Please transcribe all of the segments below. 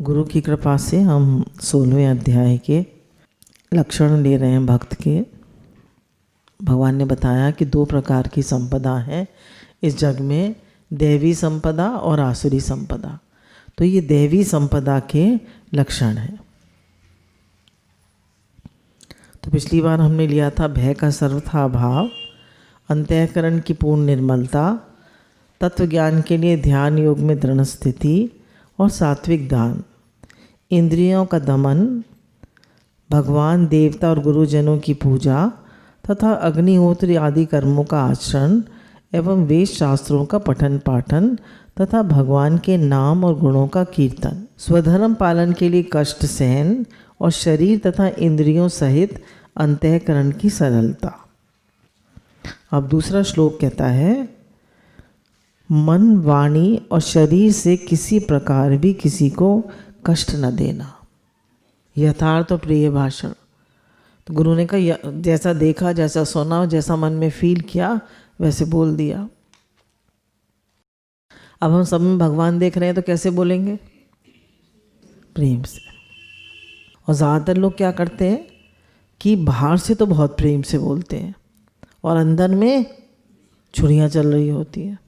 गुरु की कृपा से हम 16वें अध्याय के लक्षण ले रहे हैं भक्त के। भगवान ने बताया कि दो प्रकार की संपदा है इस जग में, दैवी संपदा और आसुरी संपदा। तो ये दैवी संपदा के लक्षण हैं। तो पिछली बार हमने लिया था भय का सर्वथा अभाव, अंतःकरण की पूर्ण निर्मलता, तत्व ज्ञान के लिए ध्यान योग में दृढ़ स्थिति और सात्विक दान, इंद्रियों का दमन, भगवान देवता और गुरुजनों की पूजा तथा अग्निहोत्र आदि कर्मों का आचरण एवं वेद शास्त्रों का पठन पाठन तथा भगवान के नाम और गुणों का कीर्तन, स्वधर्म पालन के लिए कष्ट सहन और शरीर तथा इंद्रियों सहित अंतःकरण की सरलता। अब दूसरा श्लोक कहता है, मन, वाणी और शरीर से किसी प्रकार भी किसी को कष्ट न देना, यथार्थ और प्रिय भाषण। तो गुरु ने कहा जैसा देखा, जैसा सुना, जैसा मन में फील किया वैसे बोल दिया। अब हम सब में भगवान देख रहे हैं तो कैसे बोलेंगे? प्रेम से। और ज़्यादातर लोग क्या करते हैं कि बाहर से तो बहुत प्रेम से बोलते हैं और अंदर में छुरियाँ चल रही होती हैं।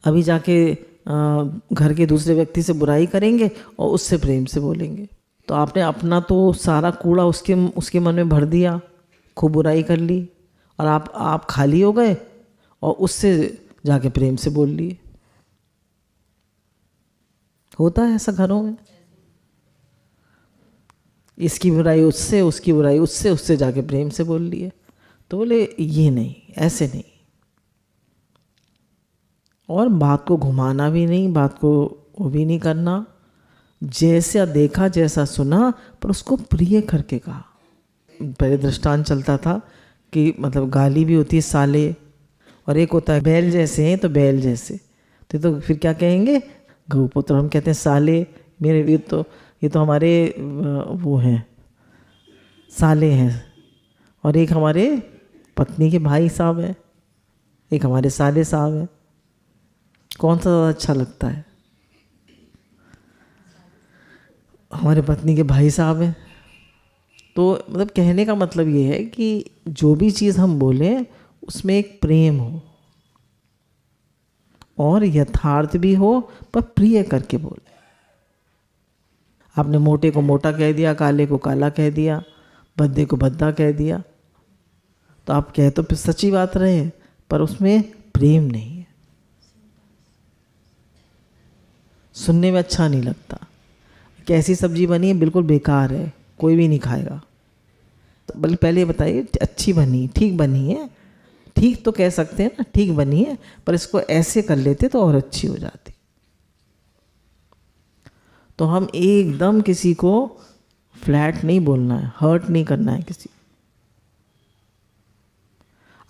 अभी जाके घर के दूसरे व्यक्ति से बुराई करेंगे और उससे प्रेम से बोलेंगे। तो आपने अपना तो सारा कूड़ा उसके मन में भर दिया, खूब बुराई कर ली और आप खाली हो गए और उससे जाके प्रेम से बोल लिए। होता है ऐसा घरों में। इसकी बुराई उससे, उसकी बुराई उससे जाके प्रेम से बोल लिए। तो बोले ये नहीं, ऐसे नहीं। और बात को घुमाना भी नहीं, बात को वो भी नहीं करना। जैसा देखा, जैसा सुना, पर उसको प्रिय करके कहा। पहले दृष्टांत चलता था कि मतलब गाली भी होती है साले, और एक होता है बैल जैसे हैं तो बैल जैसे। तो फिर क्या कहेंगे? गौपुत्र। हम कहते हैं साले, मेरे लिए तो ये तो हमारे वो हैं साले हैं, और एक हमारे पत्नी के भाई साहब हैं, एक हमारे साले साहब हैं। कौन सा ज़्यादा अच्छा लगता है? हमारे पत्नी के भाई साहब हैं। तो मतलब कहने का मतलब ये है कि जो भी चीज़ हम बोलें उसमें एक प्रेम हो और यथार्थ भी हो, पर प्रिय करके बोले। आपने मोटे को मोटा कह दिया, काले को काला कह दिया, भद्दे को भद्दा कह दिया, तो आप कह तो सच्ची बात रहे, पर उसमें प्रेम नहीं है, सुनने में अच्छा नहीं लगता। कैसी सब्जी बनी है? बिल्कुल बेकार है, कोई भी नहीं खाएगा। तो बल्कि पहले बताइए अच्छी बनी, ठीक बनी है। ठीक तो कह सकते हैं ना, ठीक बनी है, पर इसको ऐसे कर लेते तो और अच्छी हो जाती। तो हम एकदम किसी को फ्लैट नहीं बोलना है, हर्ट नहीं करना है किसी।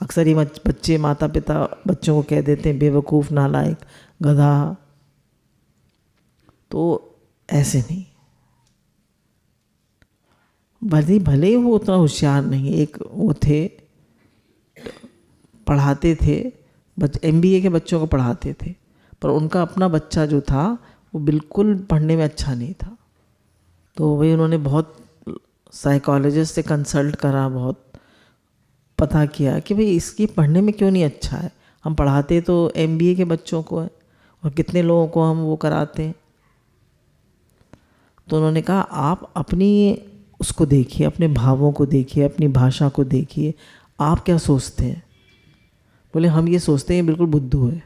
अक्सर ही बच्चे माता पिता बच्चों को कह देते हैं बेवकूफ़, नालायक, गधा। तो ऐसे नहीं। भले ही वो उतना होशियार नहीं। एक वो थे, पढ़ाते थे, MBA के बच्चों को पढ़ाते थे, पर उनका अपना बच्चा जो था वो बिल्कुल पढ़ने में अच्छा नहीं था। तो वही उन्होंने बहुत साइकोलॉजिस्ट से कंसल्ट करा, बहुत पता किया कि भाई इसकी पढ़ने में क्यों नहीं अच्छा है। हम पढ़ाते तो MBA के बच्चों को है और कितने लोगों को हम वो कराते हैं। तो उन्होंने कहा आप अपनी उसको देखिए, अपने भावों को देखिए, अपनी भाषा को देखिए, आप क्या सोचते हैं। बोले हम ये सोचते हैं बिल्कुल बुद्धू है।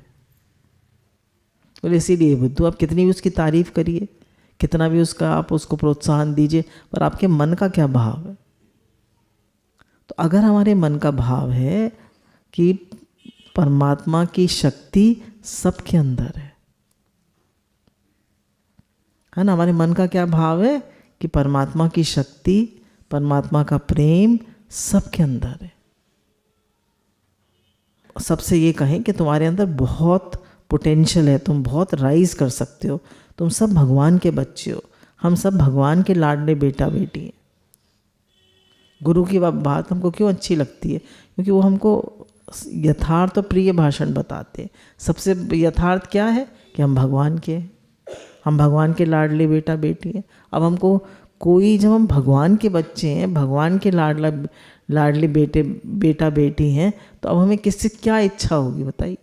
बोले इसीलिए बुद्धू। आप कितनी भी उसकी तारीफ़ करिए, कितना भी आप उसको प्रोत्साहन दीजिए, पर आपके मन का क्या भाव है। तो अगर हमारे मन का भाव है कि परमात्मा की शक्ति सबके अंदर है ना, हमारे मन का क्या भाव है कि परमात्मा की शक्ति, परमात्मा का प्रेम सबके अंदर है। सबसे ये कहें कि तुम्हारे अंदर बहुत पोटेंशियल है, तुम बहुत राइज कर सकते हो, तुम सब भगवान के बच्चे हो, हम सब भगवान के लाडले बेटा बेटी हैं। गुरु की बात हमको क्यों अच्छी लगती है? क्योंकि वो हमको यथार्थ और प्रिय भाषण बताते हैं। सबसे यथार्थ क्या है कि हम भगवान के हैं। हम भगवान के लाडले बेटा बेटी हैं। अब हमको कोई, जब हम भगवान के बच्चे हैं, भगवान के लाडले बेटा बेटी हैं, तो अब हमें किससे क्या इच्छा होगी बताइए?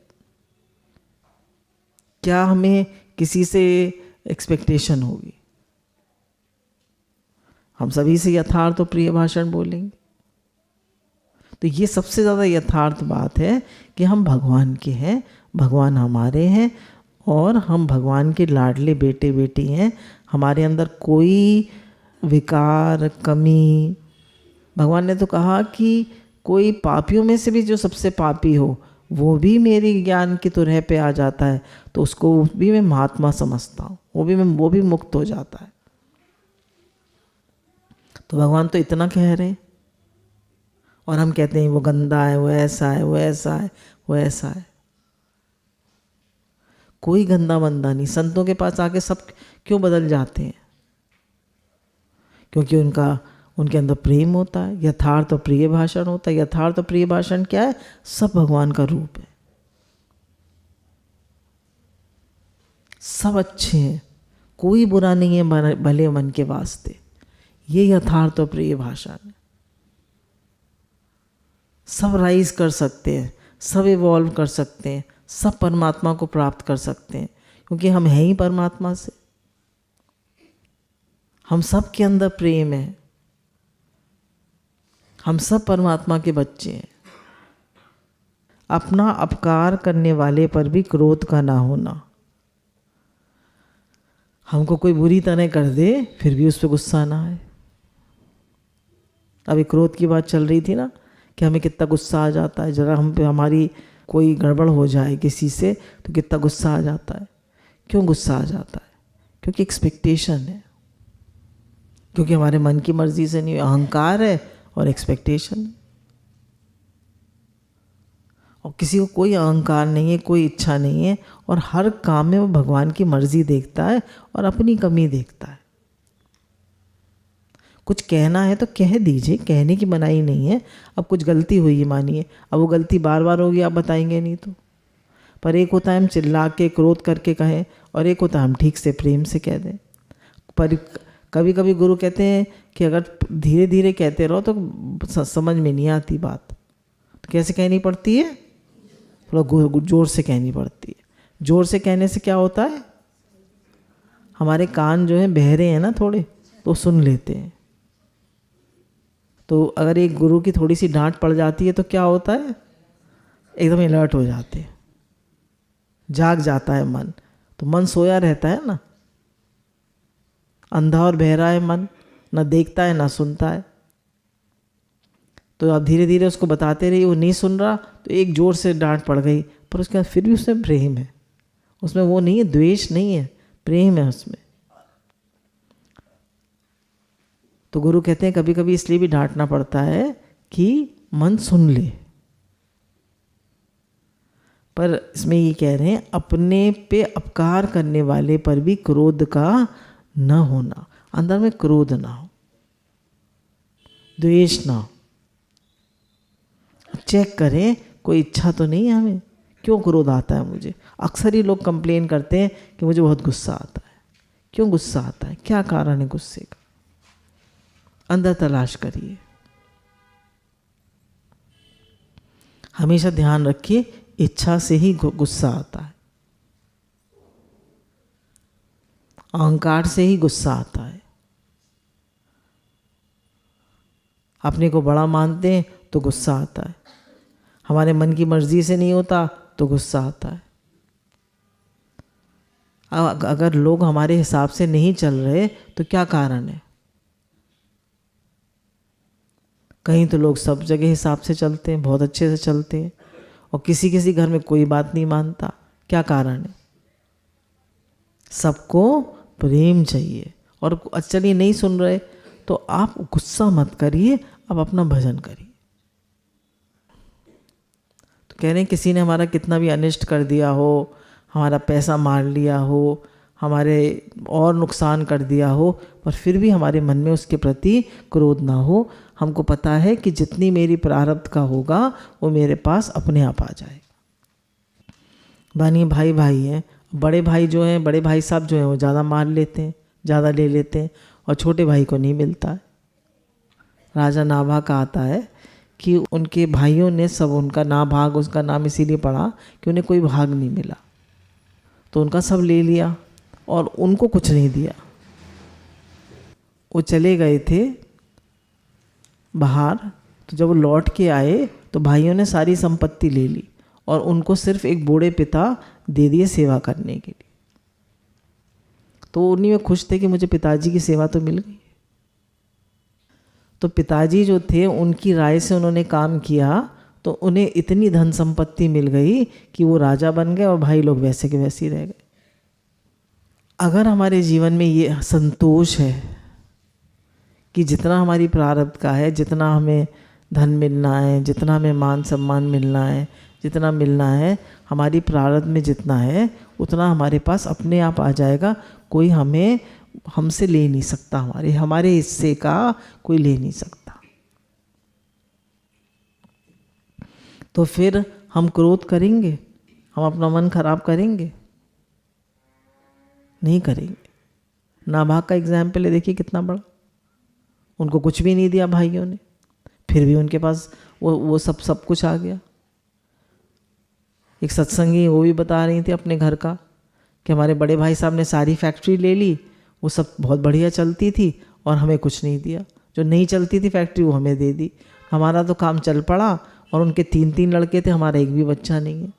क्या हमें किसी से एक्सपेक्टेशन होगी? हम सभी से यथार्थ और प्रिय भाषण बोलेंगे। तो ये सबसे ज़्यादा यथार्थ बात है कि हम भगवान के हैं, भगवान हमारे हैं और हम भगवान के लाडले बेटे बेटी हैं। हमारे अंदर कोई विकार, कमी, भगवान ने तो कहा कि कोई पापियों में से भी जो सबसे पापी हो वो भी मेरी ज्ञान की तुरह पे आ जाता है, तो उसको भी मैं महात्मा समझता हूँ, वो भी मुक्त हो जाता है। तो भगवान तो इतना कह रहे हैं और हम कहते हैं वो गंदा है, वो ऐसा है, वो ऐसा है, वो ऐसा है। कोई गंदा बंदा नहीं। संतों के पास आके सब क्यों बदल जाते हैं? क्योंकि उनके अंदर प्रेम होता है, यथार्थ और प्रिय भाषण होता है। यथार्थ और प्रिय भाषण क्या है? सब भगवान का रूप है, सब अच्छे हैं, कोई बुरा नहीं है भले मन के वास्ते। ये यथार्थ और प्रिय भाषण है। सब राइज कर सकते हैं, सब इवॉल्व कर सकते हैं, सब परमात्मा को प्राप्त कर सकते हैं, क्योंकि हम हैं ही परमात्मा से। हम सब के अंदर प्रेम है, हम सब परमात्मा के बच्चे हैं। अपना अपकार करने वाले पर भी क्रोध का ना होना। हमको कोई बुरी तरह कर दे फिर भी उस पर गुस्सा ना आए। अभी क्रोध की बात चल रही थी ना, कि हमें कितना गुस्सा आ जाता है, जरा हम पे हमारी कोई गड़बड़ हो जाए किसी से तो कितना गुस्सा आ जाता है। क्यों गुस्सा आ जाता है? क्योंकि एक्सपेक्टेशन है, क्योंकि हमारे मन की मर्जी से नहीं, अहंकार है और एक्सपेक्टेशन। और किसी को कोई अहंकार नहीं है, कोई इच्छा नहीं है, और हर काम में वो भगवान की मर्जी देखता है और अपनी कमी देखता है। कुछ कहना है तो कह दीजिए, कहने की मनाही नहीं है। अब कुछ गलती हुई है मानिए, अब वो गलती बार बार होगी, आप बताएंगे नहीं तो। पर एक होता है हम चिल्ला के क्रोध करके कहें, और एक होता है हम ठीक से प्रेम से कह दें। पर कभी कभी गुरु कहते हैं कि अगर धीरे धीरे कहते रहो तो समझ में नहीं आती बात, तो कैसे कहनी पड़ती है? थोड़ा जोर से कहनी पड़ती है। जोर से कहने से क्या होता है? हमारे कान जो है बहरे हैं ना थोड़े, तो सुन लेते हैं। तो अगर एक गुरु की थोड़ी सी डांट पड़ जाती है तो क्या होता है? एकदम अलर्ट हो जाते हैं, जाग जाता है मन। तो मन सोया रहता है ना, अंधा और बहरा है मन, ना देखता है ना सुनता है। तो आप धीरे धीरे उसको बताते रहिए, वो नहीं सुन रहा तो एक जोर से डांट पड़ गई, पर उसके बाद फिर भी उसमें प्रेम है, उसमें वो नहीं है, द्वेष नहीं है, प्रेम है उसमें। तो गुरु कहते हैं कभी कभी इसलिए भी डांटना पड़ता है कि मन सुन ले। पर इसमें ये कह रहे हैं अपने पे अपकार करने वाले पर भी क्रोध का न होना, अंदर में क्रोध ना हो, द्वेष ना हो। चेक करें कोई इच्छा तो नहीं है हमें, क्यों क्रोध आता है मुझे? अक्सर ही लोग कंप्लेन करते हैं कि मुझे बहुत गुस्सा आता है। क्यों गुस्सा आता है? क्या कारण है गुस्से का? अंदर तलाश करिए। हमेशा ध्यान रखिए, इच्छा से ही गुस्सा आता है, अहंकार से ही गुस्सा आता है। अपने को बड़ा मानते हैं तो गुस्सा आता है, हमारे मन की मर्जी से नहीं होता तो गुस्सा आता है। अगर लोग हमारे हिसाब से नहीं चल रहे तो क्या कारण है? कहीं तो लोग सब जगह हिसाब से चलते हैं, बहुत अच्छे से चलते हैं, और किसी किसी घर में कोई बात नहीं मानता। क्या कारण है? सबको प्रेम चाहिए। और चलिए नहीं सुन रहे तो आप गुस्सा मत करिए, आप अपना भजन करिए। तो कह रहे हैं किसी ने हमारा कितना भी अनिष्ट कर दिया हो, हमारा पैसा मार लिया हो, हमारे और नुकसान कर दिया हो, पर फिर भी हमारे मन में उसके प्रति क्रोध ना हो। हमको पता है कि जितनी मेरी प्रारब्ध का होगा वो मेरे पास अपने आप आ जाएगा। बानी भाई भाई हैं, बड़े भाई जो हैं, बड़े भाई साहब जो हैं वो ज़्यादा मार लेते हैं, ज़्यादा ले लेते हैं और छोटे भाई को नहीं मिलता है। राजा नाभा का आता है कि उनके भाइयों ने सब उनका नाभाग, उसका नाम इसीलिए पड़ा कि उन्हें कोई भाग नहीं मिला, तो उनका सब ले लिया और उनको कुछ नहीं दिया। वो चले गए थे बाहर, तो जब वो लौट के आए तो भाइयों ने सारी संपत्ति ले ली और उनको सिर्फ एक बूढ़े पिता दे दिए सेवा करने के लिए। तो उन्हीं में खुश थे कि मुझे पिताजी की सेवा तो मिल गई। तो पिताजी जो थे उनकी राय से उन्होंने काम किया तो उन्हें इतनी धन संपत्ति मिल गई कि वो राजा बन गए और भाई लोग वैसे के वैसे ही रह गए। अगर हमारे जीवन में ये संतोष है कि जितना हमारी प्रारब्ध का है, जितना हमें धन मिलना है, जितना हमें मान सम्मान मिलना है, जितना मिलना है, हमारी प्रारब्ध में जितना है उतना हमारे पास अपने आप आ जाएगा। कोई हमसे ले नहीं सकता, हमारे हिस्से का कोई ले नहीं सकता। तो फिर हम क्रोध करेंगे, हम अपना मन खराब करेंगे? नहीं करेंगे। नाभाग का एग्जाम्पल है, देखिए कितना बड़ा। उनको कुछ भी नहीं दिया भाइयों ने, फिर भी उनके पास वो सब कुछ आ गया। एक सत्संगी वो भी बता रही थी अपने घर का कि हमारे बड़े भाई साहब ने सारी फैक्ट्री ले ली, वो सब बहुत बढ़िया चलती थी और हमें कुछ नहीं दिया। जो नहीं चलती थी फैक्ट्री वो हमें दे दी, हमारा तो काम चल पड़ा। और उनके 3 लड़के थे, हमारा एक भी बच्चा नहीं है।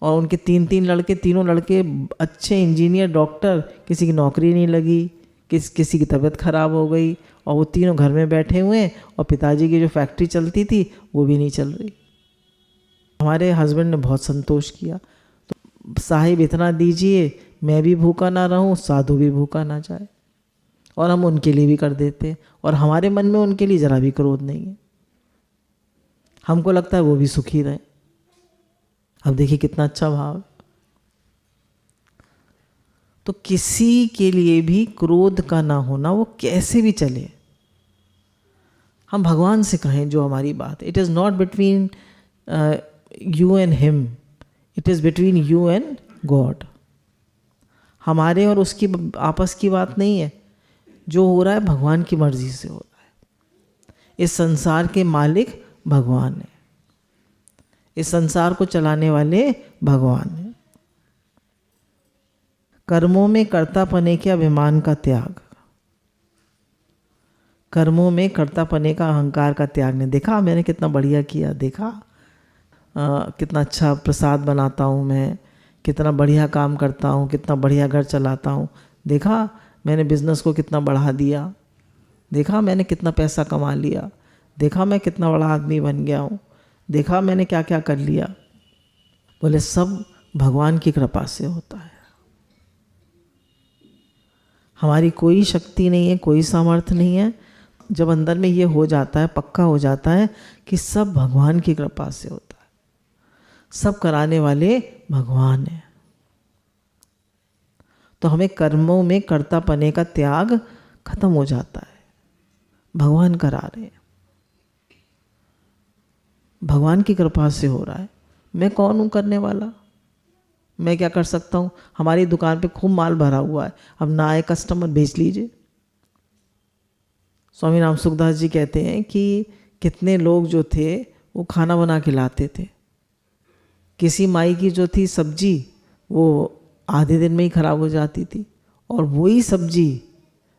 और उनके 3 लड़के, तीनों लड़के अच्छे इंजीनियर, डॉक्टर, किसी की नौकरी नहीं लगी, किसी की तबीयत खराब हो गई और वो तीनों घर में बैठे हुए हैं और पिताजी की जो फैक्ट्री चलती थी वो भी नहीं चल रही। हमारे हस्बैंड ने बहुत संतोष किया, तो साहिब इतना दीजिए मैं भी भूखा ना रहूं, साधु भी भूखा ना जाए। और हम उनके लिए भी कर देते और हमारे मन में उनके लिए ज़रा भी क्रोध नहीं है। हमको लगता है वो भी सुखी रहे। अब देखिए कितना अच्छा भाव है। तो किसी के लिए भी क्रोध का ना होना, वो कैसे भी चले, हम भगवान से कहें जो हमारी बात है। It is not between you and him, it is between you and God. हमारे और उसकी आपस की बात नहीं है। जो हो रहा है भगवान की मर्जी से हो रहा है। इस संसार के मालिक भगवान है, इस संसार को चलाने वाले भगवान है। कर्मों में कर्तापने के अभिमान का त्याग, कर्मों में कर्तापने का, अहंकार का त्याग ने। देखा मैंने कितना बढ़िया किया, देखा कितना अच्छा प्रसाद बनाता हूँ मैं, कितना बढ़िया काम करता हूँ, कितना बढ़िया घर चलाता हूँ, देखा मैंने बिजनेस को कितना बढ़ा दिया, देखा मैंने कितना पैसा कमा लिया, देखा मैं कितना बड़ा आदमी बन गया हूँ, देखा मैंने क्या क्या कर लिया। बोले सब भगवान की कृपा से होता है। हमारी कोई शक्ति नहीं है, कोई सामर्थ्य नहीं है। जब अंदर में ये हो जाता है, पक्का हो जाता है कि सब भगवान की कृपा से होता है, सब कराने वाले भगवान हैं, तो हमें कर्मों में कर्तापने का त्याग खत्म हो जाता है। भगवान करा रहे हैं, भगवान की कृपा से हो रहा है। मैं कौन हूँ करने वाला? मैं क्या कर सकता हूँ? हमारी दुकान पे खूब माल भरा हुआ है, अब ना आए कस्टमर, बेच लीजिए। स्वामी राम सुखदास जी कहते हैं कि कितने लोग जो थे वो खाना बना के लाते थे। किसी माई की जो थी सब्जी वो आधे दिन में ही खराब हो जाती थी, और वही सब्जी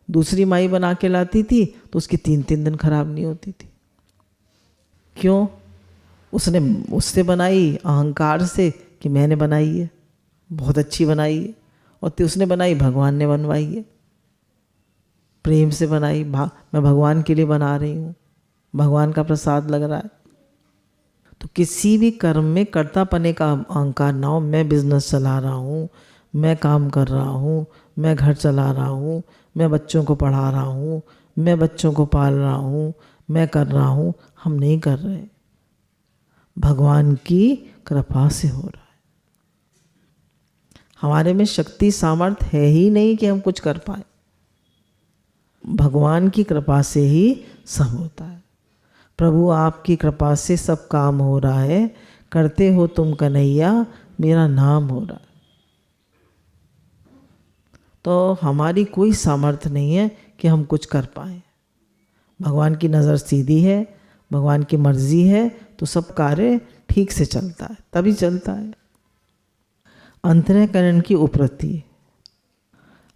दूसरी माई बना के लाती थी तो उसकी 3-3 दिन खराब नहीं होती थी। क्यों? उसने उससे बनाई अहंकार से कि मैंने बनाई है, बहुत अच्छी बनाई है, और उसने बनाई भगवान ने बनवाई है, प्रेम से बनाई, मैं भगवान के लिए बना रही हूँ, भगवान का प्रसाद लग रहा है। तो किसी भी कर्म में कर्तापने का अहंकार ना हो। मैं बिजनेस चला रहा हूँ, मैं काम कर रहा हूँ, मैं घर चला रहा हूँ, मैं बच्चों को पढ़ा रहा हूँ, मैं बच्चों को पाल रहा हूँ, मैं कर रहा हूँ, हम नहीं कर रहे, भगवान की कृपा से हो रहा है। हमारे में शक्ति सामर्थ्य है ही नहीं कि हम कुछ कर पाए, भगवान की कृपा से ही सब होता है। प्रभु आपकी कृपा से सब काम हो रहा है, करते हो तुम कन्हैया, मेरा नाम हो रहा है। तो हमारी कोई सामर्थ्य नहीं है कि हम कुछ कर पाएँ। भगवान की नज़र सीधी है, भगवान की मर्जी है, तो सब कार्य ठीक से चलता है, तभी चलता है। अंतःकरण की उपरति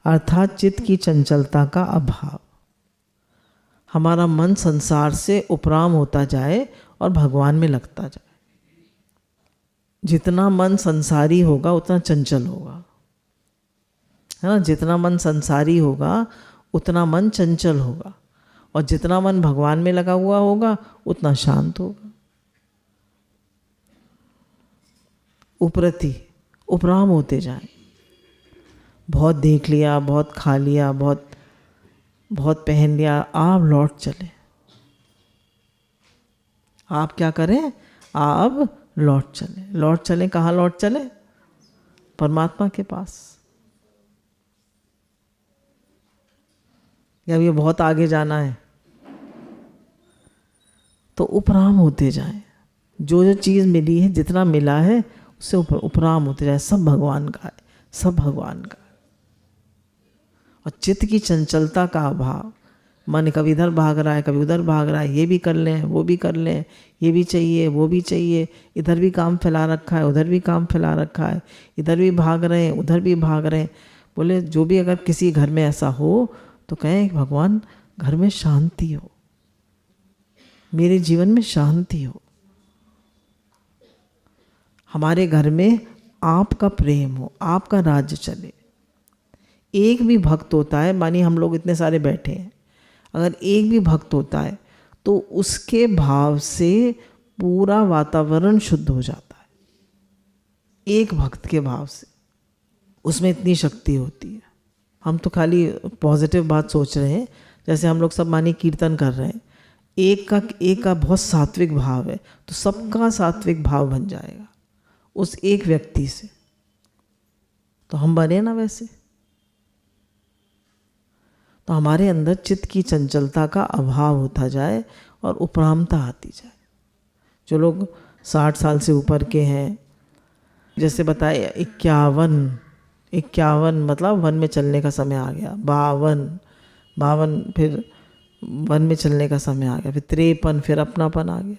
अर्थात चित्त की चंचलता का अभाव। हमारा मन संसार से उपराम होता जाए और भगवान में लगता जाए। जितना मन संसारी होगा उतना चंचल होगा, है ना। जितना मन संसारी होगा उतना मन चंचल होगा, और जितना मन भगवान में लगा हुआ होगा उतना शांत होगा। उपरति उपराम होते जाए। बहुत देख लिया, बहुत खा लिया, बहुत पहन लिया, आप लौट चले। आप क्या करें? आप लौट चले। लौट चले कहाँ? लौट चले परमात्मा के पास। या ये बहुत आगे जाना है तो उपराम होते जाए। जो जो चीज़ मिली है, जितना मिला है, उससे उपराम होते जाए। सब भगवान का है, सब भगवान का है। और चित्त की चंचलता का अभाव। मन कभी इधर भाग रहा है, कभी उधर भाग रहा है, ये भी कर लें, वो भी कर लें, ये भी चाहिए, वो भी चाहिए, इधर भी काम फैला रखा है, उधर भी काम फैला रखा है, इधर भी भाग रहे हैं, उधर भी भाग रहे हैं। बोले जो भी अगर किसी घर में ऐसा हो तो कहें भगवान घर में शांति हो, मेरे जीवन में शांति हो, हमारे घर में आपका प्रेम हो, आपका राज्य चले। एक भी भक्त होता है, मानिए हम लोग इतने सारे बैठे हैं, अगर एक भी भक्त होता है तो उसके भाव से पूरा वातावरण शुद्ध हो जाता है। एक भक्त के भाव से उसमें इतनी शक्ति होती है। हम तो खाली पॉजिटिव बात सोच रहे हैं। जैसे हम लोग सब मानिए कीर्तन कर रहे हैं, एक का बहुत सात्विक भाव है तो सबका सात्विक भाव बन जाएगा उस एक व्यक्ति से। तो हम बने ना वैसे। तो हमारे अंदर चित्त की चंचलता का अभाव होता जाए और उपरामता आती जाए। जो लोग 60 साल से ऊपर के हैं, जैसे बताए 51 मतलब वन में चलने का समय आ गया, 52 फिर वन में चलने का समय आ गया, फिर 53 फिर अपनापन आ गया,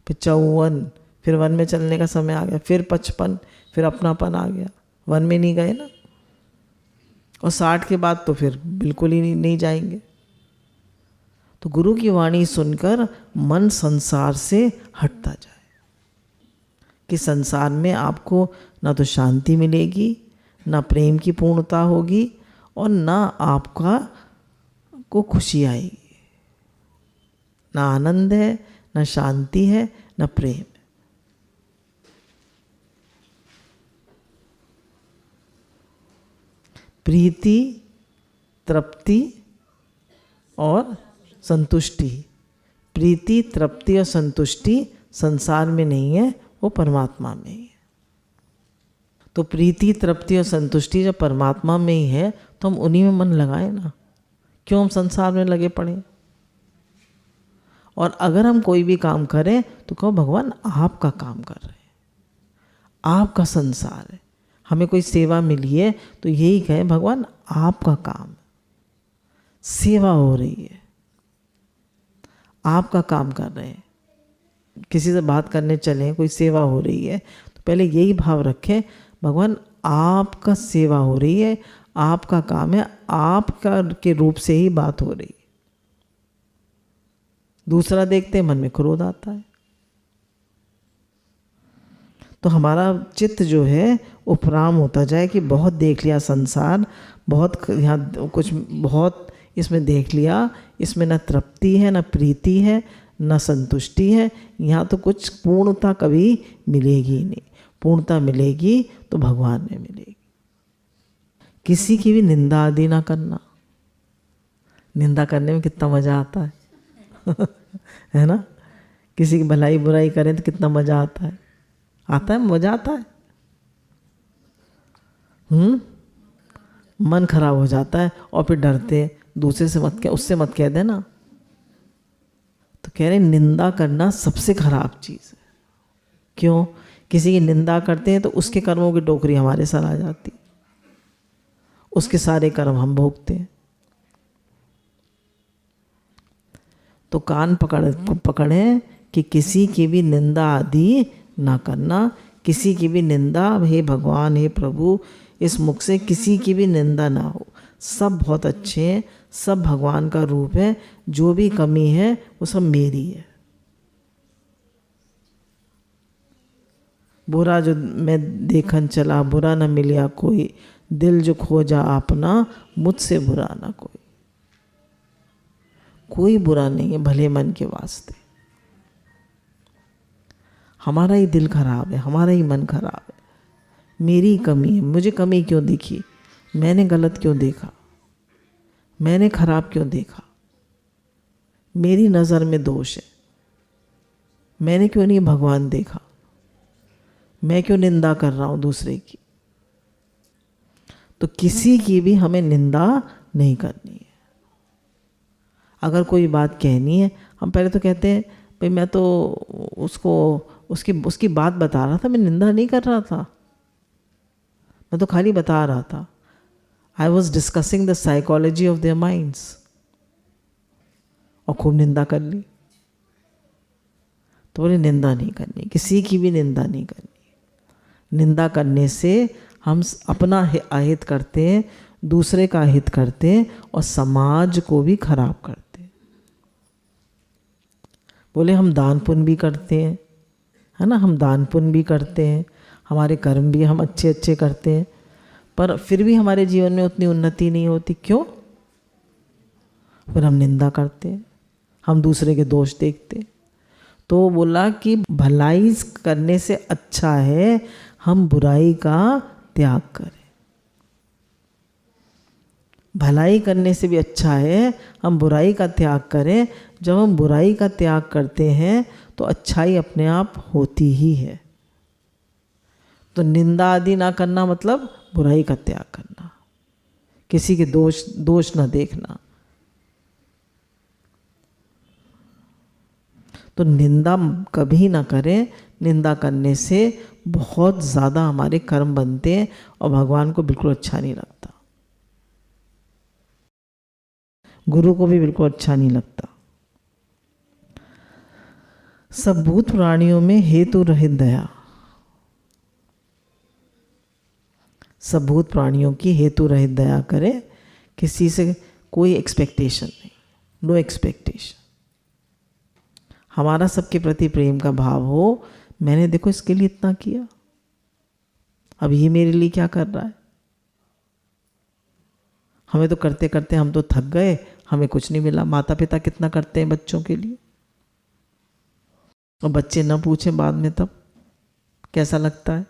फिर 54 फिर वन में चलने का समय आ गया, फिर 55 फिर अपनापन आ गया। वन में नहीं गए ना। और 60 के बाद तो फिर बिल्कुल ही नहीं जाएंगे। तो गुरु की वाणी सुनकर मन संसार से हटता जाए कि संसार में आपको ना तो शांति मिलेगी, ना प्रेम की पूर्णता होगी, और ना आपका को खुशी आएगी। ना आनंद है, ना शांति है, ना प्रेम है। प्रीति, तृप्ति और संतुष्टि। प्रीति, तृप्ति और संतुष्टि संसार में नहीं है, वो परमात्मा में ही है। तो प्रीति, तृप्ति और संतुष्टि जब परमात्मा में ही है तो हम उन्हीं में मन लगाएं ना। क्यों हम संसार में लगे पड़े? और अगर हम कोई भी काम करें तो कहो भगवान आपका काम कर रहे हैं, आपका संसार है। हमें कोई सेवा मिली है तो यही कहें भगवान आपका काम, सेवा हो रही है, आपका काम कर रहे हैं। किसी से बात करने चले, कोई सेवा हो रही है तो पहले यही भाव रखें भगवान आपका सेवा हो रही है, आपका काम है, आपका के रूप से ही बात हो रही है। दूसरा देखते मन में क्रोध आता है। तो हमारा चित्त जो है उपराम होता जाए कि बहुत देख लिया संसार, बहुत यहाँ कुछ बहुत इसमें देख लिया, इसमें न तृप्ति है, न प्रीति है, न संतुष्टि है। यहाँ तो कुछ पूर्णता कभी मिलेगी ही नहीं। पूर्णता मिलेगी तो भगवान में मिलेगी। किसी की भी निंदा आदि ना करना। निंदा करने में कितना मज़ा आता है है ना। किसी की भलाई बुराई करें तो कितना मज़ा आता है। आता है, मज़ा आता है। मन खराब हो जाता है और फिर डरते दूसरे से मत कह, उससे मत कह देना। तो कह रहे निंदा करना सबसे खराब चीज़ है। क्यों? किसी की निंदा करते हैं तो उसके कर्मों की टोकरी हमारे सर आ जाती, उसके सारे कर्म हम भोगते हैं। तो कान पकड़े कि किसी की भी निंदा आदि ना करना, किसी की भी निंदा, हे भगवान, हे प्रभु, इस मुख से किसी की भी निंदा ना हो। सब बहुत अच्छे हैं, सब भगवान का रूप है, जो भी कमी है वो सब मेरी है। बुरा जो मैं देखन चला, बुरा न मिलिया कोई, दिल जो खोजा अपना, मुझसे बुरा ना कोई। कोई बुरा नहीं है भले मन के वास्ते। हमारा ही दिल खराब है, हमारा ही मन खराब है, मेरी कमी है। मुझे कमी क्यों दिखी, मैंने गलत क्यों देखा, मैंने खराब क्यों देखा, मेरी नज़र में दोष है, मैंने क्यों नहीं भगवान देखा, मैं क्यों निंदा कर रहा हूँ दूसरे की। तो किसी की भी हमें निंदा नहीं करनी है। अगर कोई बात कहनी है, हम पहले तो कहते हैं भाई मैं तो उसको उसकी बात बता रहा था, मैं निंदा नहीं कर रहा था, मैं तो खाली बता रहा था। I was discussing the psychology of their minds. और खूब निंदा कर ली। तो बोले निंदा नहीं करनी, किसी की भी निंदा नहीं करनी। निंदा करने से हम अपना अहित करते हैं, दूसरे का हित करते हैं और समाज को भी खराब करते हैं। बोले हम दान पुण्य भी करते हैं, है ना, हम दान पुण्य भी करते हैं, हमारे कर्म भी हम अच्छे अच्छे करते हैं, पर फिर भी हमारे जीवन में उतनी उन्नति नहीं होती। क्यों? फिर हम निंदा करते हैं, हम दूसरे के दोष देखते हैं। तो बोला कि भलाई करने से अच्छा है हम बुराई का त्याग करें। भलाई करने से भी अच्छा है हम बुराई का त्याग करें। जब हम बुराई का त्याग करते हैं तो अच्छाई अपने आप होती ही है। तो निंदा आदि ना करना मतलब बुराई का त्याग करना, किसी के दोष ना देखना। तो निंदा कभी ना करें। निंदा करने से बहुत ज़्यादा हमारे कर्म बनते हैं और भगवान को बिल्कुल अच्छा नहीं लगता, गुरु को भी बिल्कुल अच्छा नहीं लगता। सब भूत प्राणियों में हेतु रहित दया। सब भूत प्राणियों की हेतु रहित दया करे, किसी से कोई एक्सपेक्टेशन नहीं, नो एक्सपेक्टेशन। हमारा सबके प्रति प्रेम का भाव हो, मैंने देखो इसके लिए इतना किया, अब ये मेरे लिए क्या कर रहा है। हमें तो करते करते हम तो थक गए, हमें कुछ नहीं मिला। माता पिता कितना करते हैं बच्चों के लिए, और बच्चे न पूछें बाद में, तब कैसा लगता है,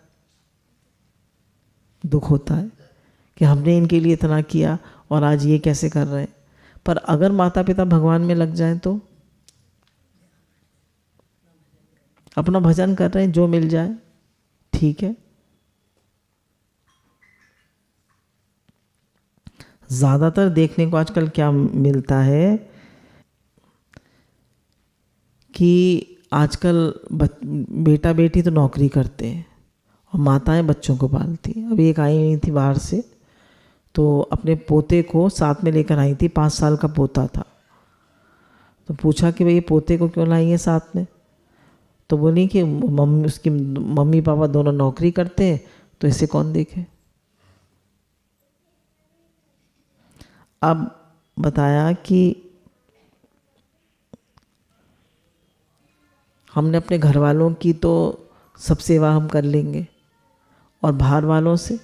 दुख होता है कि हमने इनके लिए इतना किया और आज ये कैसे कर रहे हैं। पर अगर माता पिता भगवान में लग जाएं तो अपना भजन कर रहे हैं, जो मिल जाए ठीक है। ज़्यादातर देखने को आजकल क्या मिलता है कि आजकल बेटा बेटी तो नौकरी करते हैं और माताएं बच्चों को पालती हैं। अभी एक आई हुई थी बाहर से, तो अपने पोते को साथ में लेकर आई थी, 5 साल का पोता था। तो पूछा कि भाई ये पोते को क्यों लाई है साथ में। तो बोली कि उसकी मम्मी पापा दोनों नौकरी करते हैं, तो इसे कौन देखे। अब बताया कि हमने अपने घर वालों की तो सब सेवा हम कर लेंगे, और बाहर वालों से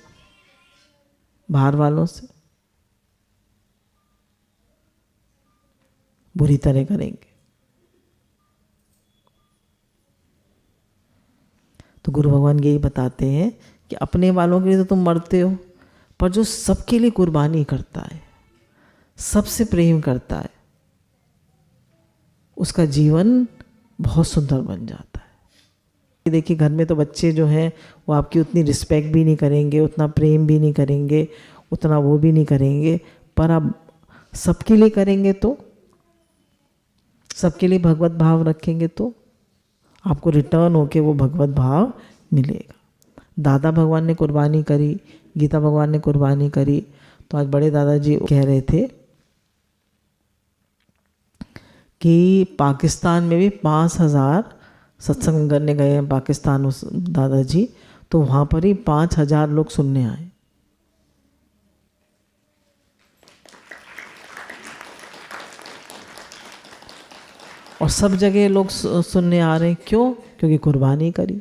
बुरी तरह करेंगे। तो गुरु भगवान यही बताते हैं कि अपने वालों के लिए तो तुम मरते हो, पर जो सबके लिए कुर्बानी करता है, सबसे प्रेम करता है, उसका जीवन बहुत सुंदर बन जाता है। देखिए घर में तो बच्चे जो हैं वो आपकी उतनी रिस्पेक्ट भी नहीं करेंगे, उतना प्रेम भी नहीं करेंगे, उतना वो भी नहीं करेंगे, पर आप सबके लिए करेंगे तो, सबके लिए भगवत भाव रखेंगे तो आपको रिटर्न होके वो भगवत भाव मिलेगा। दादा भगवान ने कुर्बानी करी, गीता भगवान ने कुर्बानी करी, तो आज बड़े दादाजी कह रहे थे कि पाकिस्तान में भी 5,000 सत्संग करने गए हैं पाकिस्तान उस दादाजी, तो वहाँ पर ही 5,000 लोग सुनने आए। और सब जगह लोग सुनने आ रहे हैं। क्यों? क्योंकि कुर्बानी करी,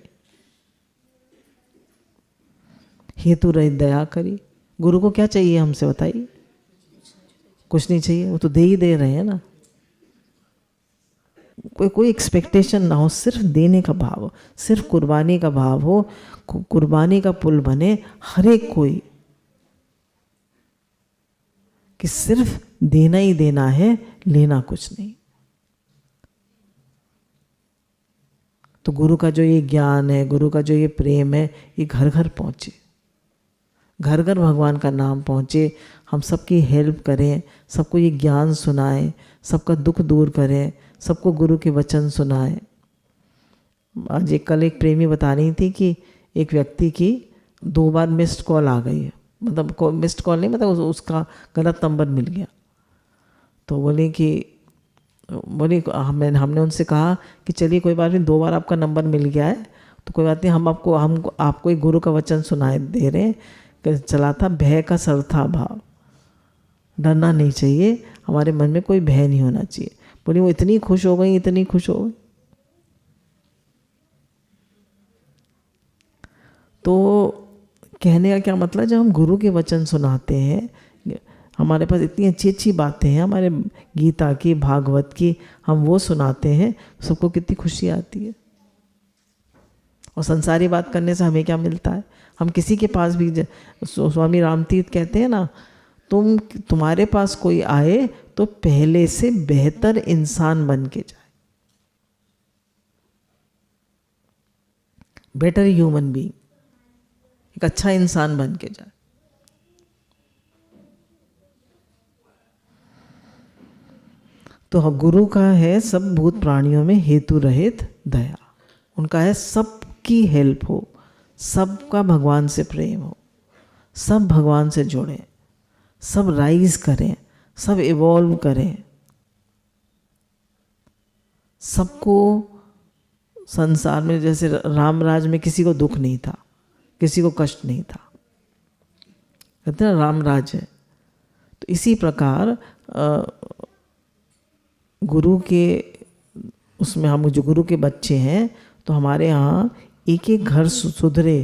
हेतु रहित दया करी। गुरु को क्या चाहिए हमसे, बताइए? कुछ नहीं चाहिए, वो तो दे ही दे रहे हैं ना। कोई एक्सपेक्टेशन ना हो, सिर्फ देने का भाव हो, सिर्फ कुर्बानी का भाव हो, कुर्बानी का पुल बने हर एक कोई, कि सिर्फ देना ही देना है, लेना कुछ नहीं। तो गुरु का जो ये ज्ञान है, गुरु का जो ये प्रेम है, ये घर घर पहुँचे, घर घर भगवान का नाम पहुँचे। हम सबकी हेल्प करें, सबको ये ज्ञान सुनाएं, सबका दुख दूर करें, सबको गुरु के वचन सुनाएं। आज कल एक प्रेमी बता रही थी कि एक व्यक्ति की 2 बार मिस्ड कॉल आ गई है, मतलब मिस्ड कॉल नहीं, मतलब उसका गलत नंबर मिल गया। तो बोली हमने उनसे कहा कि चलिए कोई बात नहीं, 2 बार आपका नंबर मिल गया है तो कोई बात नहीं, हम आपको एक गुरु का वचन सुनाए दे रहे हैं कि चला था भय का सर्वथा भाव। डरना नहीं चाहिए, हमारे मन में कोई भय नहीं होना चाहिए। बोली वो इतनी खुश हो गई, इतनी खुश हो गई। तो कहने का क्या मतलब, जब हम गुरु के वचन सुनाते हैं, हमारे पास इतनी अच्छी अच्छी बातें हैं, हमारे गीता की, भागवत की, हम वो सुनाते हैं, सबको कितनी खुशी आती है। और संसारी बात करने से हमें क्या मिलता है? हम किसी के पास भी, स्वामी रामतीर्थ कहते हैं ना, तुम्हारे पास कोई आए तो पहले से बेहतर इंसान बन के जाए, बेटर ह्यूमन बीइंग, एक अच्छा इंसान बन के जाए। तो गुरु का है सब भूत प्राणियों में हेतु रहित दया, उनका है सबकी हेल्प हो, सबका भगवान से प्रेम हो, सब भगवान से जुड़ें, सब राइज करें, सब इवॉल्व करें, सबको संसार में, जैसे रामराज में किसी को दुख नहीं था, किसी को कष्ट नहीं था, कहते हैं ना रामराज है। तो इसी प्रकार गुरु के उसमें हम जो गुरु के बच्चे हैं, तो हमारे यहाँ एक एक घर सुधरे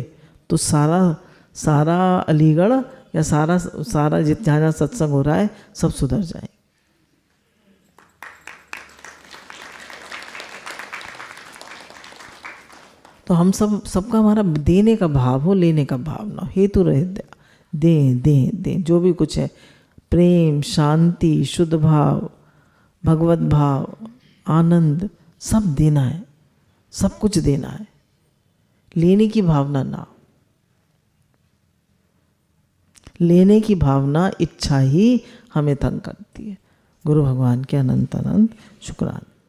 तो सारा अलीगढ़ या सारा जहाँ सत्संग हो रहा है सब सुधर जाए। तो हम सबका हमारा देने का भाव हो, लेने का भाव ना हो, हेतु रहित दें जो भी कुछ है, प्रेम, शांति, शुद्ध भाव, भगवत भाव, आनंद, सब देना है, सब कुछ देना है, लेने की भावना ना। लेने की भावना, इच्छा ही हमें तंग करती है। गुरु भगवान के अनंत अनंत शुक्राना।